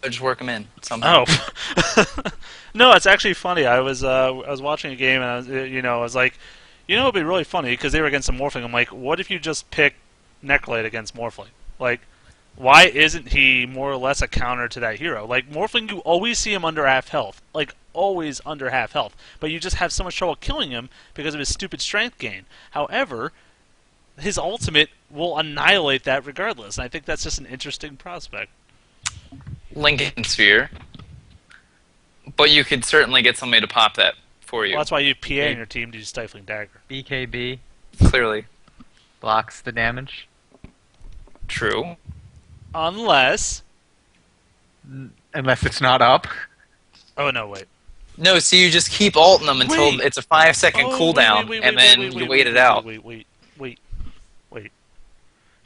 Just work them in somehow. Oh, no, it's actually funny. I was watching a game and I was like, it'd be really funny because they were against a Morphling. I'm like, what if you just pick Necrolite against Morphling? Like, why isn't he more or less a counter to that hero? Like Morphling, you always see him under half health, like always under half health, but you just have so much trouble killing him because of his stupid strength gain. However, his ultimate will annihilate that regardless, and I think that's just an interesting prospect. Lincoln Sphere. But you could certainly get somebody to pop that for you. Well, that's why you have PA in your team to use Stifling Dagger. BKB Clearly. blocks the damage. True. Unless... Unless it's not up. Oh, no, wait. No, so you just keep ulting them until Wait. it's a 5-second Oh, cooldown, and then you wait it out. Wait.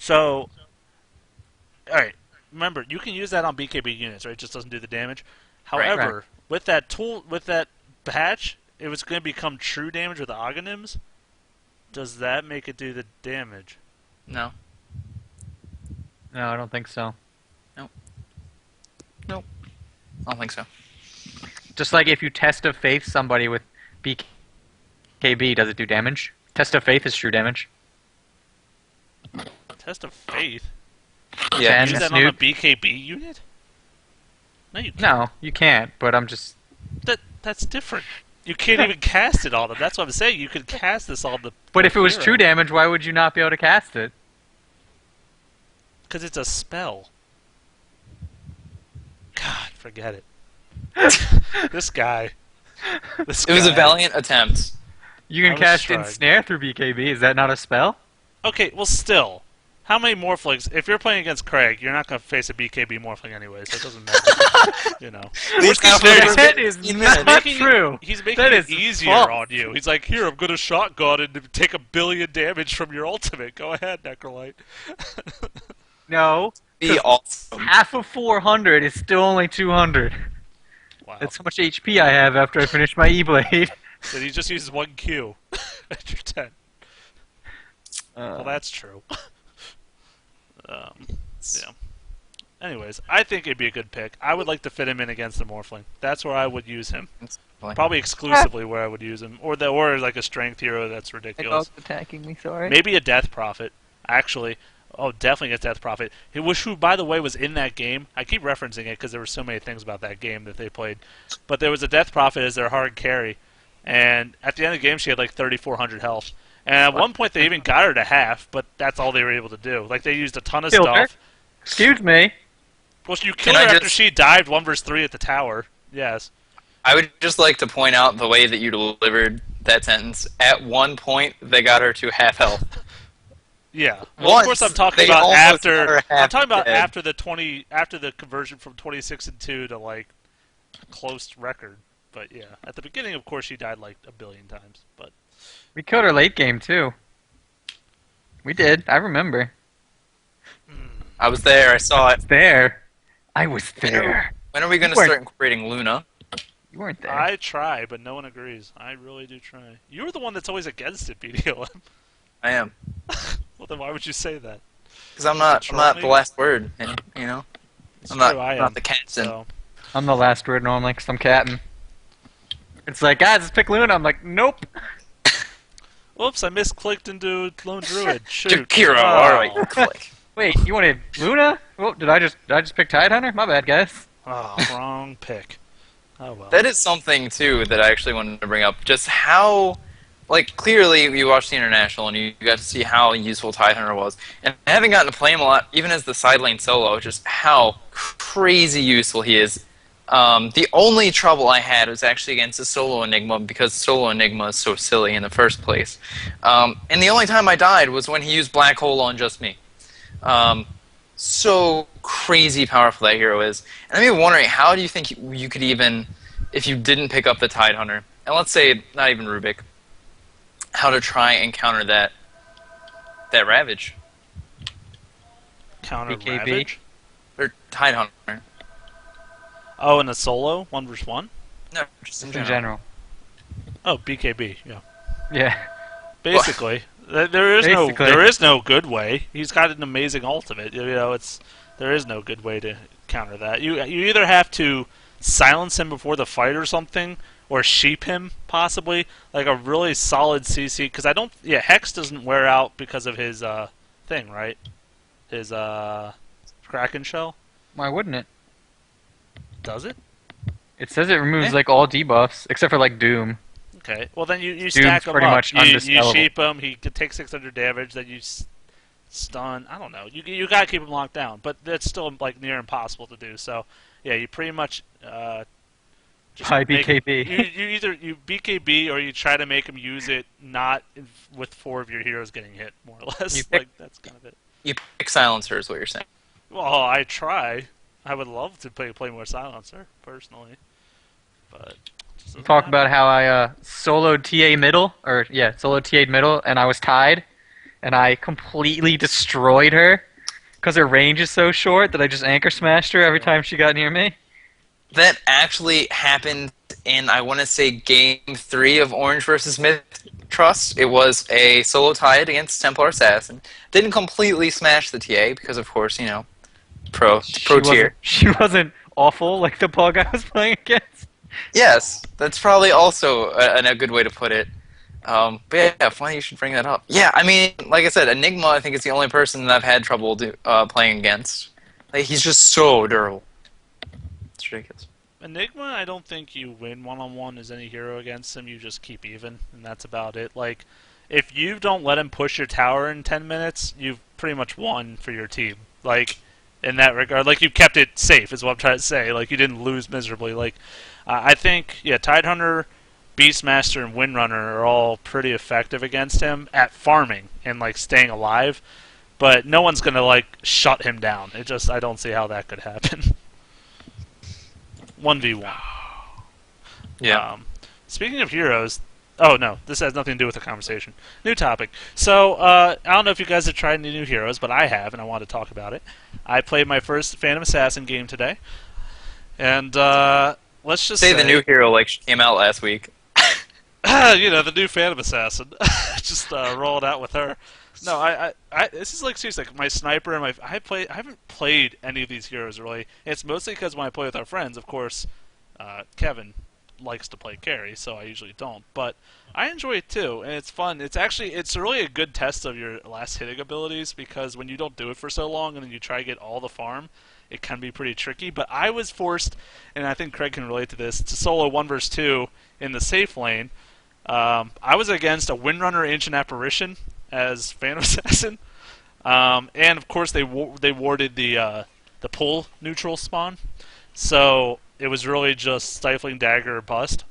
So, alright, remember, you can use that on BKB units, right? It just doesn't do the damage. However, Right. with that patch, it was going to become true damage with Aghanims. Does that make it do the damage? No. No, I don't think so. I don't think so. Just like if you test of faith somebody with BKB, does it do damage? Test of faith is true damage. Test of Faith? Yeah. And Use that on a Snoop. BKB unit? No, you can't. No, you can't. But I'm just. That's different. You can't even cast it on them. That's what I'm saying. You could cast this on the. But if it was hero. true damage, why would you not be able to cast it? Because it's a spell. God, forget it. This guy. This It was a guy. valiant attempt. You can I was cast trying. Ensnare through BKB. Is that not a spell? Okay, well, still. How many Morphlings? If you're playing against Craig, you're not going to face a BKB Morphling anyway, so it doesn't matter. You know. Least he's half very- of That it is 15 not minutes. true. He's making That it is easier false. on you. He's like, here, I'm going to shotgun and take 1 billion damage from your ultimate. Go ahead, Necrolite. No. Be awesome. Half of 400 is still only 200. Wow. That's how much HP I have after I finish my E-Blade. Then he just uses 1 Q at your 10. Well, that's true. Yeah. Anyways, I think it'd be a good pick. I would like to fit him in against the Morphling. That's where I would use him. Probably exclusively where I would use him, or like a strength hero that's ridiculous. attacking me, sorry. Maybe a Death Prophet, actually. Oh, definitely a Death Prophet. Who, by the way, was in that game. I keep referencing it because there were so many things about that game that they played. But there was a Death Prophet as their hard carry, and at the end of the game, she had like 3,400 health. And at one point, they even got her to half, but that's all they were able to do. Like they used a ton of Killed her. stuff. Excuse me. Well, you killed Can her I after just- she dived 1 versus 3 at the tower. Yes. I would just like to point out the way that you delivered that sentence. At one point, they got her to half health. Yeah. Well, Once, of course, I'm talking they about almost got her after. I'm half talking about dead. after the conversion from 26 and 2 to like close record. But yeah, at the beginning, of course, she died like 1 billion times. But We killed her late game, too. We did. I remember. I was there. I saw it. There. I was there. When are we going to You weren't- start incorporating Luna? You weren't there. I try, but no one agrees. I really do try. You're the one that's always against it, BDOM. I am. Well, then why would you say that? Because I'm not Troll the me? last word. And, you know? It's I'm not, true, I I'm am. not the captain. So. I'm the last word normally because I'm catting. It's like, guys, let's pick Luna. I'm like, nope. Whoops, I misclicked into Lone Druid. Shoot. Jakiro, Oh. alright, click. Wait, you wanted Luna? Oh, did I just pick Tidehunter? My bad, guys. Oh, wrong pick. Oh well. That is something, too, that I actually wanted to bring up. Just how, like, clearly you watched the International and you got to see how useful Tidehunter was. And I haven't gotten to play him a lot, even as the side lane solo, just how crazy useful he is. The only trouble I had was actually against the Solo Enigma, because Solo Enigma is so silly in the first place. And the only time I died was when he used Black Hole on just me. So crazy powerful that hero is. And I'm even wondering, how do you think you could even, if you didn't pick up the Tidehunter, and let's say not even Rubik, how to try and counter that Ravage? Counter BKB? Ravage? Or Tidehunter. Oh, in a solo? 1 versus 1? No, just in In general. general. Oh, BKB, yeah. Yeah. Basically. There Basically. is no good way. He's got an amazing ultimate. You know, there is no good way to counter that. You either have to silence him before the fight or something, or sheep him possibly, like a really solid CC. Because Hex doesn't wear out because of his thing, right? His Kraken shell. Why wouldn't it? Does it? It says it removes Eh? like all debuffs except for like Doom. Okay. Well, then you stack him pretty up. much You undispellable. sheep him. He could take 600 damage. Then you stun. I don't know. You gotta keep him locked down, but that's still like near impossible to do. So yeah, you pretty much just By make- BKB. You either BKB or you try to make him use it not with 4 of your heroes getting hit, more or less. You pick- Like that's kind of it. You pick Silencer is what you're saying. Well, I try. I would love to play more Silencer personally, but just doesn't Talk happen. about how I soloed soloed TA middle, and I was tied, and I completely destroyed her because her range is so short that I just anchor smashed her every time she got near me. That actually happened in, I want to say, Game 3 of Orange versus Myth Trust. It was a solo tied against Templar Assassin. Didn't completely smash the TA because, of course, you know, pro tier. She wasn't awful like the pug I was playing against. Yes, that's probably also a good way to put it. But yeah, funny you should bring that up. Yeah, I mean, like I said, Enigma, I think is the only person that I've had trouble playing against. Like, he's just so durable. It's Stray Kids. Enigma, I don't think you win one-on-one as any hero against him. You just keep even, and that's about it. Like, if you don't let him push your tower in 10 minutes, you've pretty much won for your team. Like, in that regard, like, you kept it safe, is what I'm trying to say. Like, you didn't lose miserably. Like, I think, yeah, Tidehunter, Beastmaster, and Windrunner are all pretty effective against him at farming and, like, staying alive. But no one's going to, like, shut him down. I don't see how that could happen. 1v1. Yeah. Speaking of heroes, oh no, this has nothing to do with the conversation. New topic. So, I don't know if you guys have tried any new heroes, but I have, and I want to talk about it. I played my first Phantom Assassin game today, and let's just say the new hero like came out last week. the new Phantom Assassin. Just roll it out with her. No, I this is like seriously like my sniper and I haven't played any of these heroes really. It's mostly because when I play with our friends, of course, Kevin likes to play carry, so I usually don't. But I enjoy it too, and it's fun. It's really a good test of your last hitting abilities because when you don't do it for so long and then you try to get all the farm, it can be pretty tricky. But I was forced, and I think Craig can relate to this, to solo 1 versus 2 in the safe lane. I was against a Windrunner Ancient Apparition as Phantom Assassin, and of course they warded the pull neutral spawn, so it was really just Stifling Dagger or bust,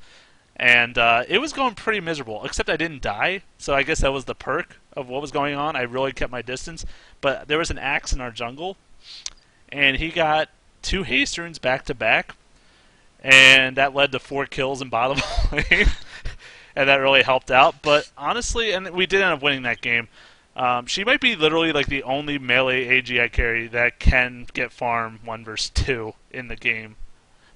and it was going pretty miserable. Except I didn't die, so I guess that was the perk of what was going on. I really kept my distance, but there was an axe in our jungle, and he got 2 haste runes back to back, and that led to 4 kills in bottom lane. And that really helped out. But honestly, and we did end up winning that game, she might be literally like the only melee AGI carry that can get farm 1 versus 2 in the game.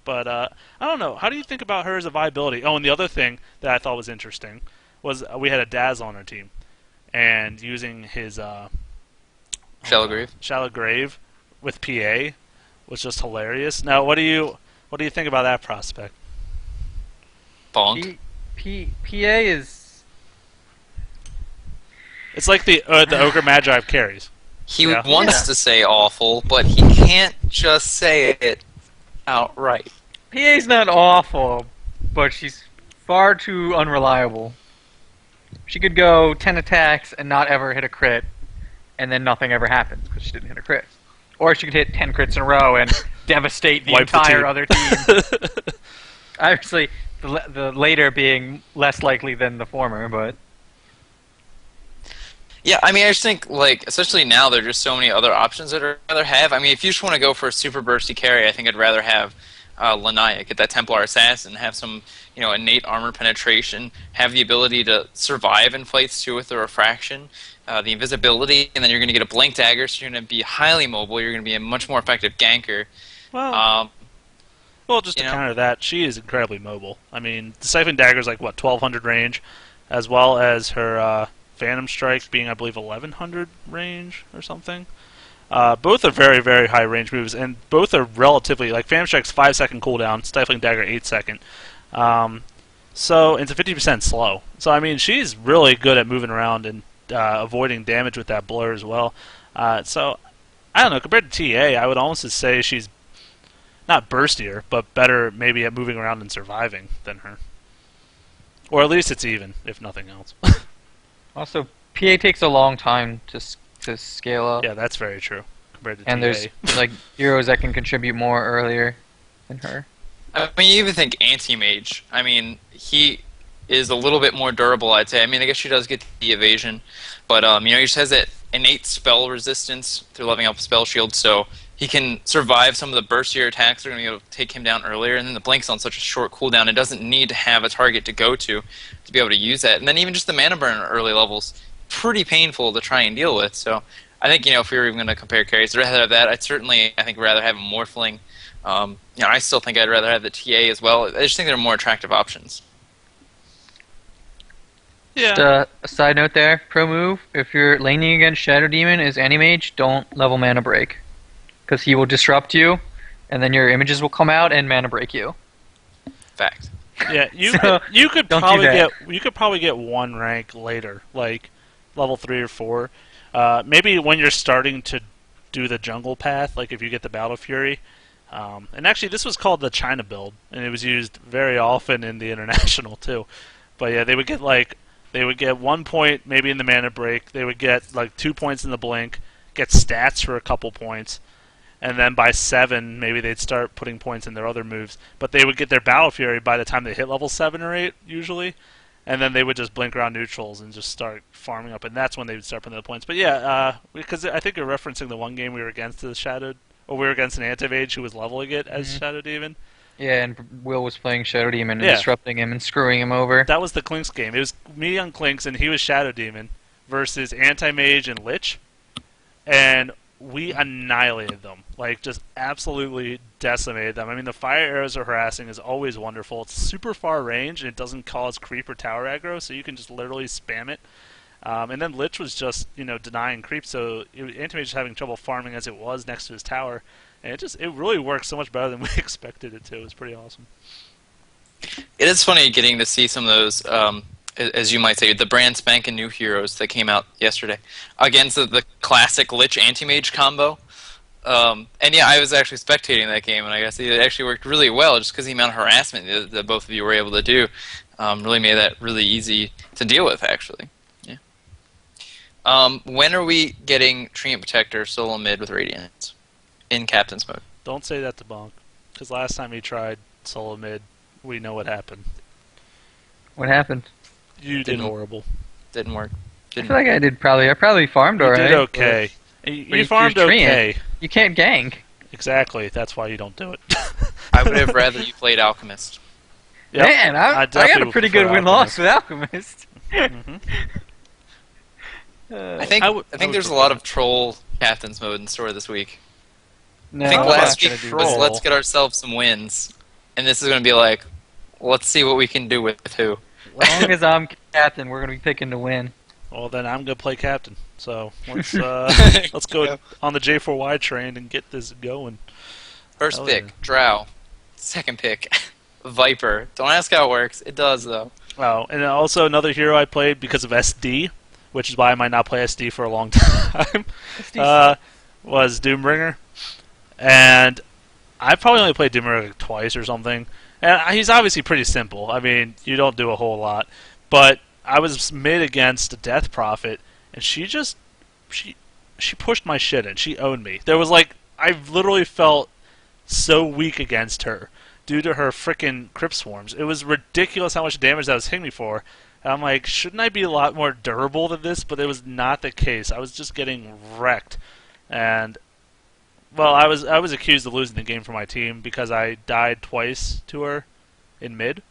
But I don't know. How do you think about her as a viability? Oh, and the other thing that I thought was interesting was we had a Daz on our team. And using his Shallow Grave. Shallow Grave with PA was just hilarious. Now, what do you think about that prospect? Bonk. PA is... It's like the Ogre Magi of carries. He wants to say awful, but he can't just say it outright. PA's not awful, but she's far too unreliable. She could go 10 attacks and not ever hit a crit, and then nothing ever happens because she didn't hit a crit. Or she could hit 10 crits in a row and devastate the entire other team. Obviously, the later being less likely than the former, but... Yeah, I mean, I just think, like, especially now, there are just so many other options that I'd rather have. I mean, if you just want to go for a super bursty carry, I think I'd rather have Lanaya, get that Templar Assassin, have some, innate armor penetration, have the ability to survive in fights, too, with the Refraction, the invisibility, and then you're going to get a Blink Dagger, so you're going to be highly mobile, you're going to be a much more effective ganker. Well, just to counter that, she is incredibly mobile. I mean, the Stifling Dagger is like, 1,200 range, as well as her Phantom Strike being, I believe, 1,100 range or something. Both are very, very high range moves, and both are relatively, like, Phantom Strike's 5-second cooldown, Stifling Dagger 8-second. So it's a 50% slow. So, I mean, she's really good at moving around and avoiding damage with that blur as well. So, I don't know, compared to TA, I would almost say she's not burstier, but better maybe at moving around and surviving than her. Or at least it's even, if nothing else. Also, PA takes a long time to scale up. Yeah, that's very true compared to and TA. There's like heroes that can contribute more earlier than her. I mean, you even think Anti-Mage. I mean, he is a little bit more durable, I'd say. I mean, I guess she does get the evasion, but he just has that innate spell resistance through leveling up Spell Shield, so he can survive some of the burstier attacks that are going to be able to take him down earlier, and then the Blink's on such a short cooldown, it doesn't need to have a target to go to be able to use that. And then even just the mana burn at early levels, pretty painful to try and deal with. So I think, if we were even going to compare carries, I'd rather have that. I think rather have a Morphling. I still think I'd rather have the TA as well. I just think they're more attractive options. Yeah. Just a side note there, pro move, if you're laning against Shadow Demon as Anti-Mage, don't level Mana Break. Because he will disrupt you, and then your images will come out and Mana Break you. Fact. Yeah, you could probably get 1 rank later, like level 3 or 4. Maybe when you're starting to do the jungle path, like if you get the Battle Fury, And actually, this was called the China build, and it was used very often in the international too. But yeah, they would get 1 point maybe in the mana break. They would get like 2 points in the blink, get stats for a couple points, and then by 7 maybe they'd start putting points in their other moves. But they would get their Battle Fury by the time they hit level 7 or 8 usually, and then they would just blink around neutrals and just start farming up, and that's when they would start putting the points. But yeah, because I think you're referencing the one game we were against the Shadowed, or we were against an Anti-Mage who was leveling it as Shadow Demon. Yeah, and Will was playing Shadow Demon and Yeah. disrupting him and screwing him over. That was the Clinks game. It was me on Clinks, and he was Shadow Demon versus Anti-Mage and Lich, and we annihilated them. Like, just absolutely decimated them. I mean, the fire arrows are harassing is always wonderful. It's super far range, and it doesn't cause creep or tower aggro, so you can just literally spam it. And then Lich was just, denying creep, so Anti-Mage was having trouble farming as it was next to his tower. And it really worked so much better than we expected it to. It was pretty awesome. It is funny getting to see some of those, as you might say, the brand spanking new heroes that came out yesterday against the classic Lich Anti-Mage combo. And yeah, I was actually spectating that game, and I guess it actually worked really well just because the amount of harassment that both of you were able to do really made that really easy to deal with, actually. Yeah. When are we getting Treant Protector solo mid with Radiance in Captain's mode? Don't say that to Bonk, because last time he tried solo mid, we know what happened. What happened? You did horrible. Didn't work. I feel like I probably farmed You alright. did okay. You But farmed you're okay. You can't gank. Exactly. That's why you don't do it. I would have rather you played Alchemist. Yep. Man, I got definitely a pretty prefer good win-loss with Alchemist. Mhm. I think I would there's a prefer lot that. of troll Captain's mode in store this week. No, I think I'm last not week gonna do was troll. let's get ourselves some wins, and this is going to be like, let's see what we can do with who. As long as I'm captain, we're gonna be picking to win. Well, then I'm gonna play captain. So let's go on the J4Y train and get this going. First Hell pick, yeah. Drow. Second pick, Viper. Don't ask how it works. It does, though. Oh, and then also another hero I played because of SD, which is why I might not play SD for a long time. Was Doombringer, and I probably only played Doombringer like twice or something. And he's obviously pretty simple. I mean, you don't do a whole lot, but I was mid against a Death Prophet, and she pushed my shit in. She owned me. There was I literally felt so weak against her due to her frickin' Crypt Swarms. It was ridiculous how much damage that was hitting me for. And I'm like, shouldn't I be a lot more durable than this? But it was not the case. I was just getting wrecked. And well, I was accused of losing the game for my team because I died twice to her in mid,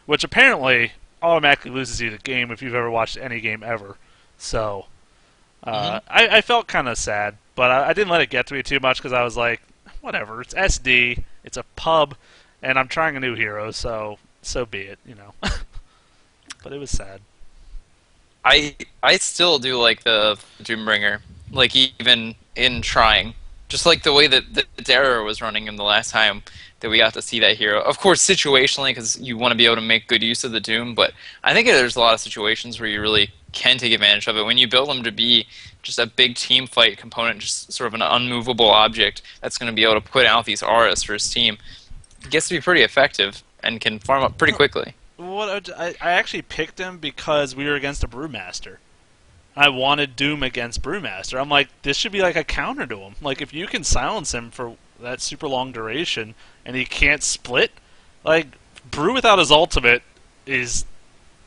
which apparently automatically loses you the game if you've ever watched any game ever. So I felt kind of sad, but I didn't let it get to me too much because I was like, whatever, it's SD, it's a pub, and I'm trying a new hero, so be it, But it was sad. I still do like the Doombringer, like even in trying. Just like the way that Dara was running him the last time that we got to see that hero. Of course, situationally, because you want to be able to make good use of the Doom, but I think there's a lot of situations where you really can take advantage of it. When you build him to be just a big team fight component, just sort of an unmovable object that's going to be able to put out these auras for his team, it gets to be pretty effective and can farm up pretty quickly. I actually picked him because we were against a Brewmaster. I wanted Doom against Brewmaster. I'm like, this should be like a counter to him. Like, if you can silence him for that super long duration and he can't split, like, Brew without his ultimate is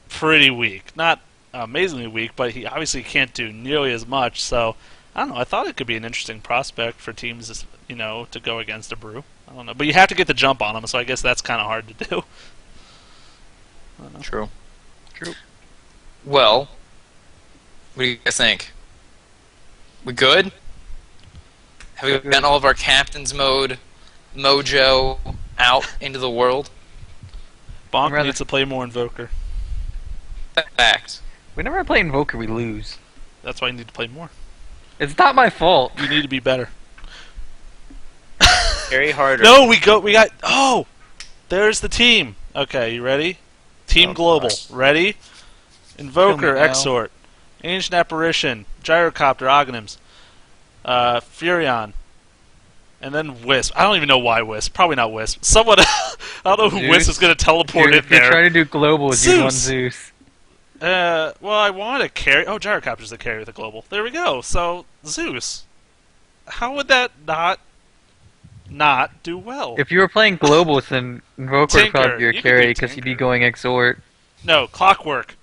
pretty weak. Not amazingly weak, but he obviously can't do nearly as much. So, I don't know. I thought it could be an interesting prospect for teams, to go against a Brew. I don't know. But you have to get the jump on him, so I guess that's kind of hard to do. I don't know. True. Well, what do you guys think? We good? Have we gotten all of our captain's mode mojo out into the world? Bonk needs to play more Invoker. Fact. Whenever I play Invoker, we lose. That's why you need to play more. It's not my fault. You need to be better. Very harder. No, we got. Oh, there's the team. Okay, you ready? Team Global. gosh. Ready? Invoker, Kill me now. Exort, Ancient Apparition, Gyrocopter, Oghanims, Furion, And then Wisp. I don't even know why Wisp. Probably not Wisp. Someone. I don't know who Wisp is going to teleport If in you're there. trying to do globals, you want Zeus. Zeus. Well, I want to carry. Oh, Gyrocopter's the carry with a global. There we go. So Zeus. How would that not do well? If you were playing globals, then Invoker would probably be your You could carry do because you'd be Tinker. going exhort. No, Clockwork.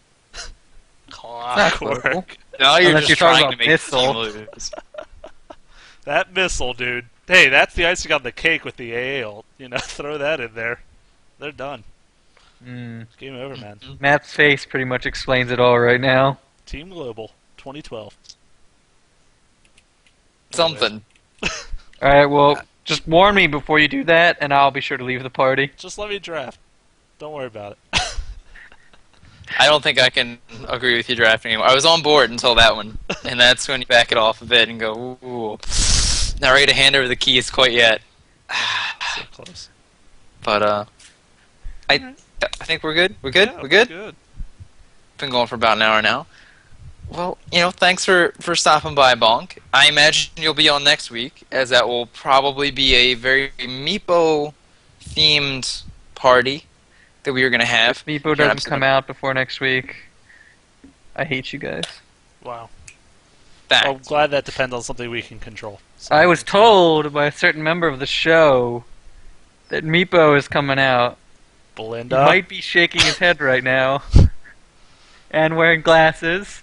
Not global. Clockwork. Now you're Unless just you're talking trying to about make missile. the team lose. That missile, dude. Hey, that's the icing on the cake with the AA ult. You know, throw that in there. They're done. Game over, man. Matt's face pretty much explains it all right now. Team Global 2012. Something. Alright, well, just warn me before you do that, and I'll be sure to leave the party. Just let me draft. Don't worry about it. I don't think I can agree with you drafting anymore. I was on board until that one, and that's when you back it off a bit and go, ooh, not ready to hand over the keys quite yet. So close. But I think we're good. We're good. Yeah, we're good. Good. Been going for about an hour now. Well, thanks for stopping by, Bonk. I imagine you'll be on next week, as that will probably be a very Meepo themed party that we are going to have. If Meepo doesn't come out before next week, I hate you guys. Wow. Fact. I'm glad that depends on something we can control. So I was told by a certain member of the show that Meepo is coming out. He Belinda. might be shaking his head right now. And wearing glasses.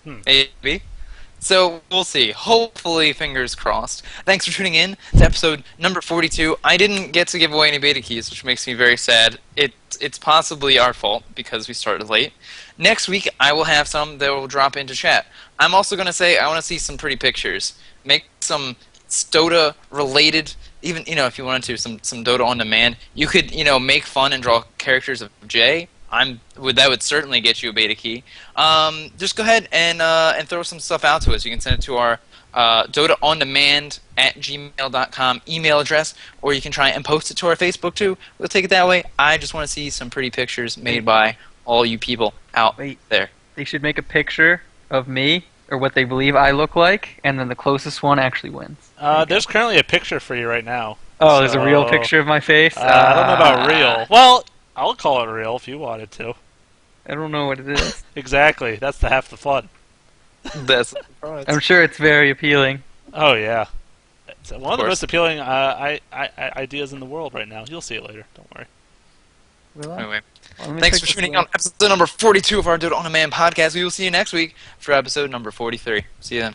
Maybe. So we'll see. Hopefully, fingers crossed. Thanks for tuning in to episode number 42. I didn't get to give away any beta keys, which makes me very sad. It's possibly our fault because we started late. Next week, I will have some that will drop into chat. I'm also going to say I want to see some pretty pictures. Make some Dota related, even if you wanted to, some Dota on demand. You could make fun and draw characters of Jay. That would certainly get you a beta key. Just go ahead and throw some stuff out to us. You can send it to our DotaOnDemand@gmail.com email address, or you can try and post it to our Facebook too. We'll take it that way. I just want to see some pretty pictures made by all you people out there. They should make a picture of me, or what they believe I look like, and then the closest one actually wins. There's currently a picture for you right now. Oh, there's a real So, picture of my face? I don't know about real. Well, I'll call it real if you wanted to. I don't know what it is. Exactly. That's half the fun. That's I'm sure it's very appealing. Oh yeah. It's one of the course. most appealing ideas in the world right now. You'll see it later. Don't worry. Will I? Anyway, Well, let me thanks check for this tuning in link. on episode number 42 of our Dota On Demand podcast. We will see you next week for episode number 43. See you then.